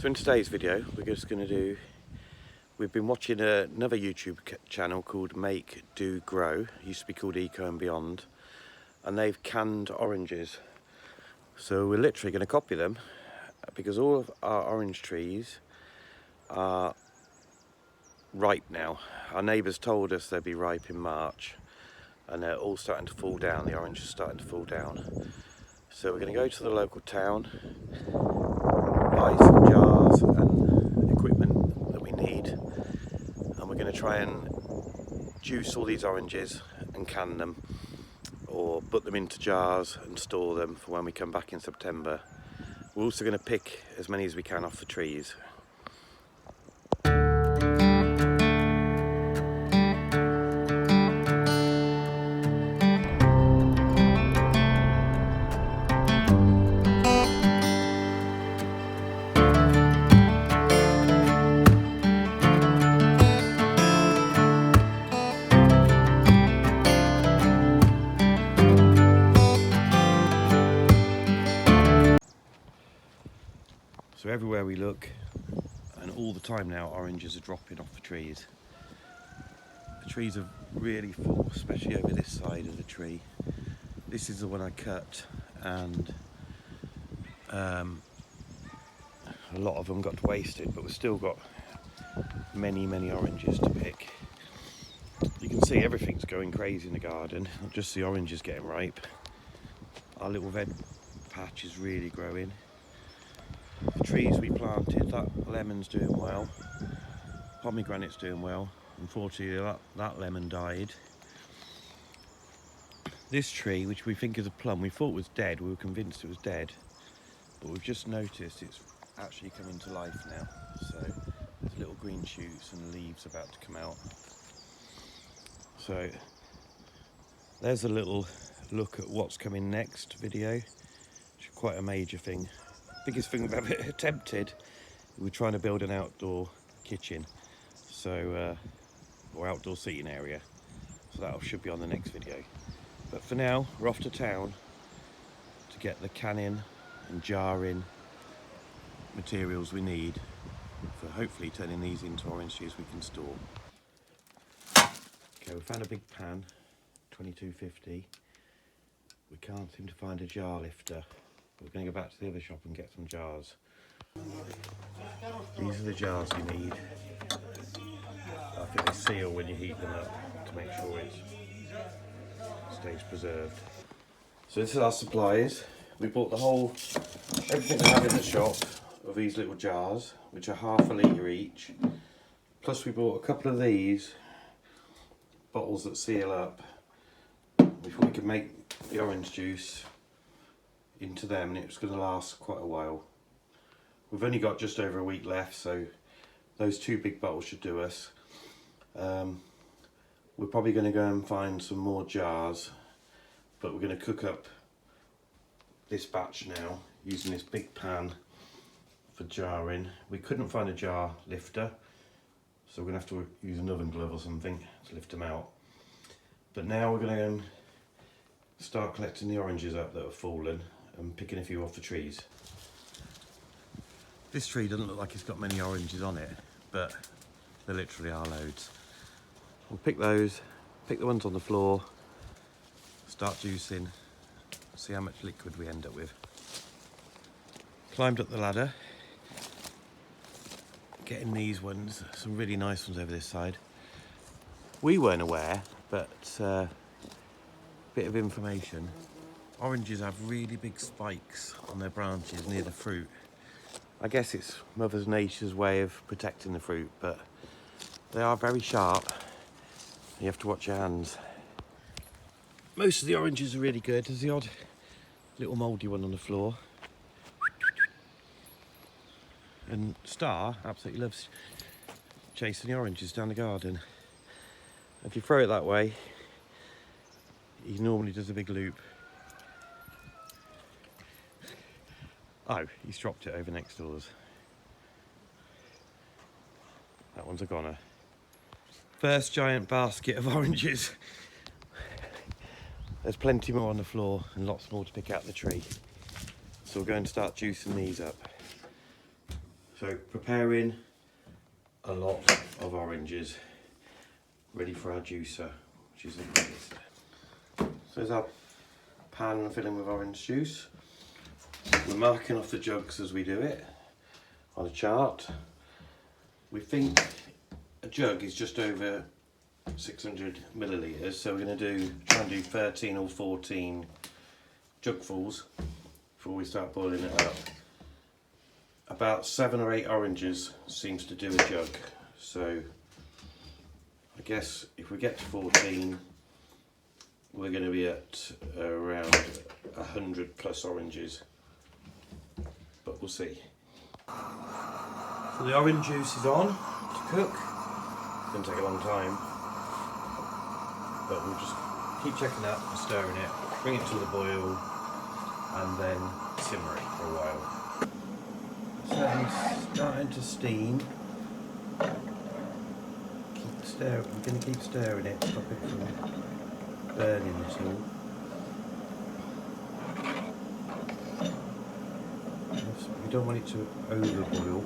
So in today's video we're just going to do, we've been watching another YouTube channel called Make Do Grow, it used to be called Eco and Beyond, and they've canned oranges. So we're literally going to copy them because all of our orange trees are ripe now. Our neighbours told us they'd be ripe in March and they're all starting to fall down, the orange is starting to fall down. So we're going to go to the local town, buy some jars and equipment that we need, and we're going to try and juice all these oranges and can them, or put them into jars and store them for when we come back in September. We're also going to pick as many as we can off the trees. So everywhere we look, and all the time now, oranges are dropping off the trees. The trees are really full, especially over this side of the tree. This is the one I cut, and a lot of them got wasted, but we've still got many oranges to pick. You can see everything's going crazy in the garden, not just the oranges getting ripe. Our little veg patch is really growing. The trees we planted, that lemon's doing well, pomegranate's doing well. Unfortunately that lemon died. This tree, which we think is a plum, we thought was dead, we were convinced it was dead, but we've just noticed it's actually coming to life now. So there's little green shoots and leaves about to come out. So there's a little look at what's coming next video, which is quite a major thing. Biggest thing we've ever attempted. We're trying to build an outdoor kitchen, so or outdoor seating area, so that should be on the next video. But for now, we're off to town to get the canning and jarring materials we need for hopefully turning these into orange juice we can store. Okay, we found a big pan, 2250. We can't seem to find a jar lifter. We're going to go back to the other shop and get some jars. These are the jars you need. I think they seal when you heat them up to make sure it stays preserved. So this is our supplies. We bought everything we have in the shop of these little jars, which are ½ a litre each. Plus we bought a couple of these bottles that seal up. We thought we could make the orange juice into them, and it's going to last quite a while. We've only got just over a week left, so those two big bottles should do us. We're probably going to go and find some more jars, but we're going to cook up this batch now using this big pan for jarring. We couldn't find a jar lifter, so we're going to have to use an oven glove or something to lift them out. But now we're going to go and start collecting the oranges up that have fallen and picking a few off the trees. This tree doesn't look like it's got many oranges on it, but there literally are loads. We'll pick those, pick the ones on the floor, start juicing, see how much liquid we end up with. Climbed up the ladder, getting these ones, some really nice ones over this side. We weren't aware, but bit of information. Oranges have really big spikes on their branches near the fruit. I guess it's Mother Nature's way of protecting the fruit, but they are very sharp. You have to watch your hands. Most of the oranges are really good. There's the odd little mouldy one on the floor. And Star absolutely loves chasing the oranges down the garden. If you throw it that way, he normally does a big loop. Oh, he's dropped it over next doors. That one's a goner. First giant basket of oranges. There's plenty more on the floor and lots more to pick out the tree. So we're going to start juicing these up. So preparing a lot of oranges, ready for our juicer, which is the biggest. So there's our pan filling with orange juice. We're marking off the jugs as we do it on a chart. We think a jug is just over 600 millilitres, so we're going to try and do 13 or 14 jugfuls before we start boiling it up. About 7 or 8 oranges seems to do a jug, so I guess if we get to 14 we're going to be at around 100 plus oranges, but we'll see. So the orange juice is on to cook. It's going to take a long time, but we'll just keep checking up and stirring it, bring it to the boil and then simmer it for a while. It's starting to steam. Keep stirring. We're going to keep stirring it, stop it from burning at all. We don't want it to overboil.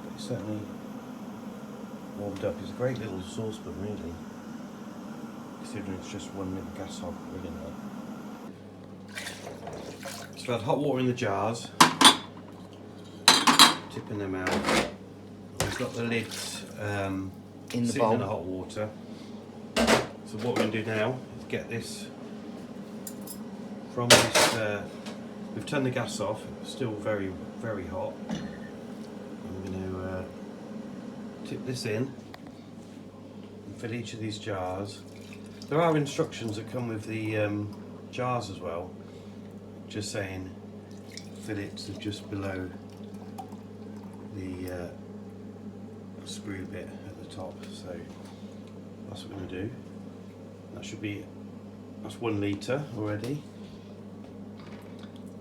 But it's certainly warmed up. It's a great little saucepan, really, considering it's just one little gas hob really there. So I've had hot water in the jars, tipping them out. We've got the lids in the sitting bowl in the hot water. So what we're going to do now is get this from this. We've turned the gas off. It's still very, very hot. I'm going to tip this in and fill each of these jars. There are instructions that come with the jars as well, just saying fill it to just below the screw bit at the top. So that's what we're going to do. That's 1 litre already.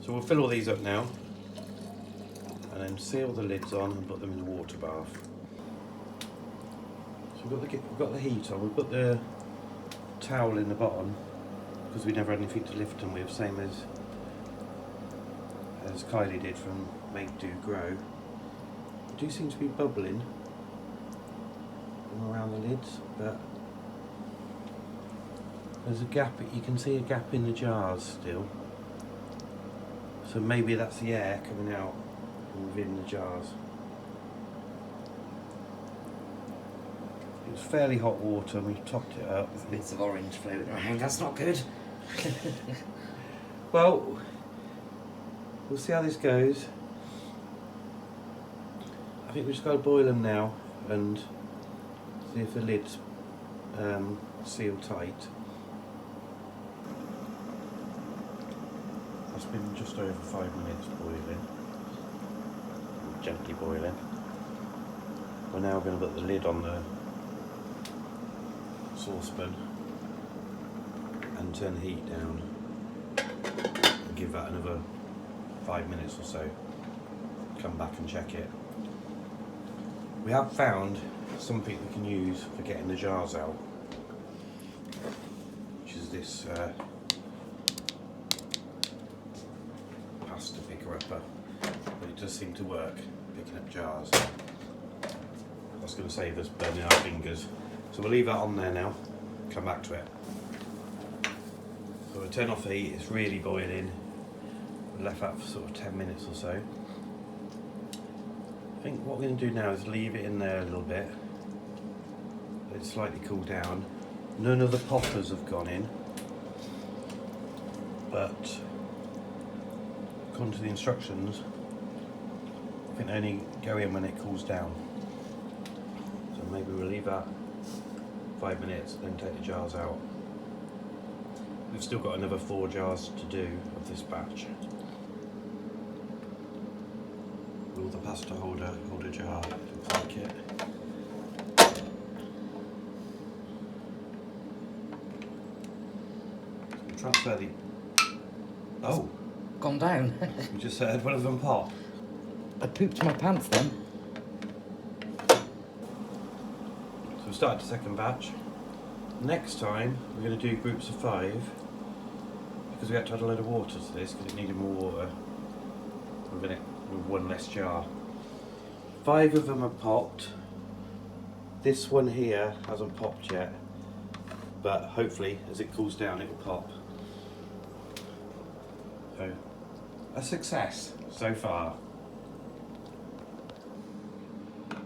So we'll fill all these up now and then seal the lids on and put them in the water bath. So we've got the heat on. We've put the towel in the bottom because we never had anything to lift them with, same as Kylie did from Make Do Grow. They do seem to be bubbling around the lids, but there's a gap. You can see a gap in the jars still, so maybe that's the air coming out from within the jars. It was fairly hot water and we topped it up. There's bits of orange floating around, that's not good. Well, we'll see how this goes. I think we've just got to boil them now and see if the lids seal tight. It's been just over 5 minutes boiling, gently boiling. We're now going to put the lid on the saucepan and turn the heat down and give that another 5 minutes or so. Come back and check it. We have found something we can use for getting the jars out, which is this pasta picker upper, but it does seem to work picking up jars. That's going to save us burning our fingers. So we'll leave that on there now, come back to it. So we'll turn off the heat, it's really boiling. We'll left that for sort of 10 minutes or so. I think what we're going to do now is leave it in there a little bit, let it slightly cool down. None of the poppers have gone in, but according to the instructions, I think they only go in when it cools down. So maybe we'll leave that 5 minutes, then take the jars out. We've still got another 4 jars to do of this batch. Will the pasta holder hold a jar? Looks like it. So we'll transfer the... Oh! Gone down. We just heard one of them pop. I pooped my pants then. So we've started the second batch. Next time we're going to do groups of 5 because we had to add a load of water to this because it needed more water with one less jar. 5 of them are popped. This one here hasn't popped yet, but hopefully as it cools down it will pop. So, a success so far. So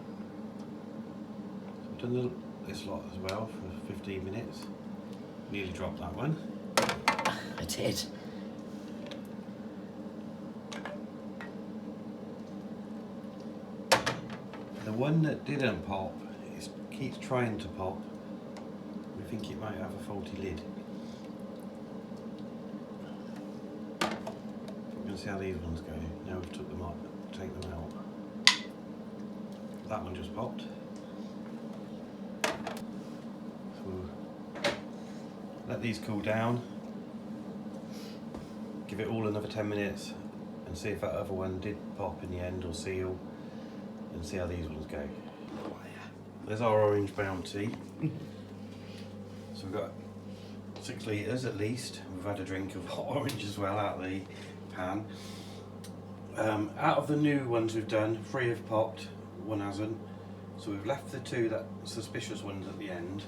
I've done this lot as well for 15 minutes. Nearly dropped that one. I did. The one that didn't pop keeps trying to pop. We think it might have a faulty lid. We're going to see how these ones go. Now we've took them up, take them out. That one just popped. So we'll let these cool down. Give it all another 10 minutes and see if that other one did pop in the end or seal, and see how these ones go. There's our orange bounty. So we've got 6 litres at least. We've had a drink of hot orange as well out of the pan. Out of the new ones we've done, 3 have popped, 1 hasn't. So we've left the 2 that suspicious ones at the end.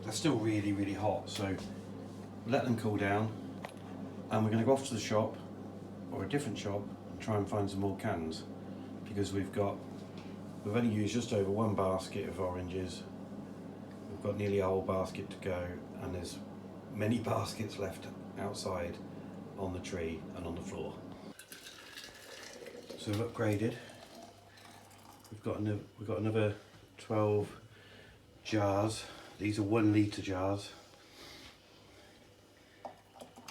They're still really, really hot, so let them cool down. And we're going to go off to the shop, or a different shop, and try and find some more cans. Because we've only used just over 1 basket of oranges. We've got nearly a whole basket to go, and there's many baskets left outside on the tree and on the floor. So we've upgraded. We've got another 12 jars. These are 1 litre jars.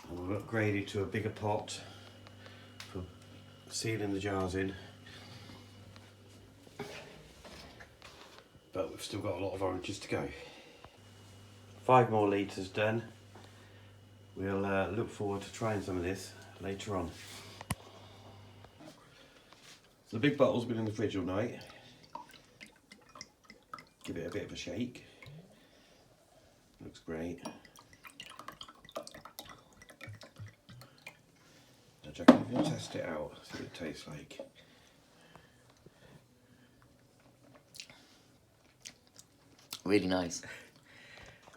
And we've upgraded to a bigger pot for sealing the jars in. But we've still got a lot of oranges to go. 5 more litres done. We'll look forward to trying some of this later on. So the big bottle's been in the fridge all night. Give it a bit of a shake. Looks great. Now Jack, I'm going to test it out, see what it tastes like. Really nice.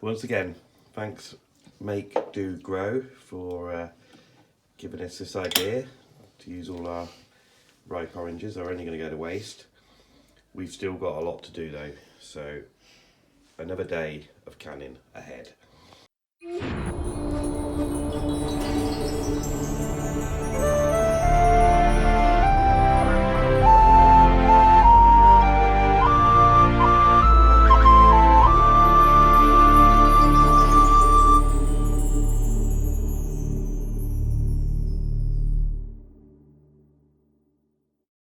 Once again, thanks Make Do Grow for giving us this idea to use all our ripe oranges. They're only going to go to waste. We've still got a lot to do though, so another day of canning ahead.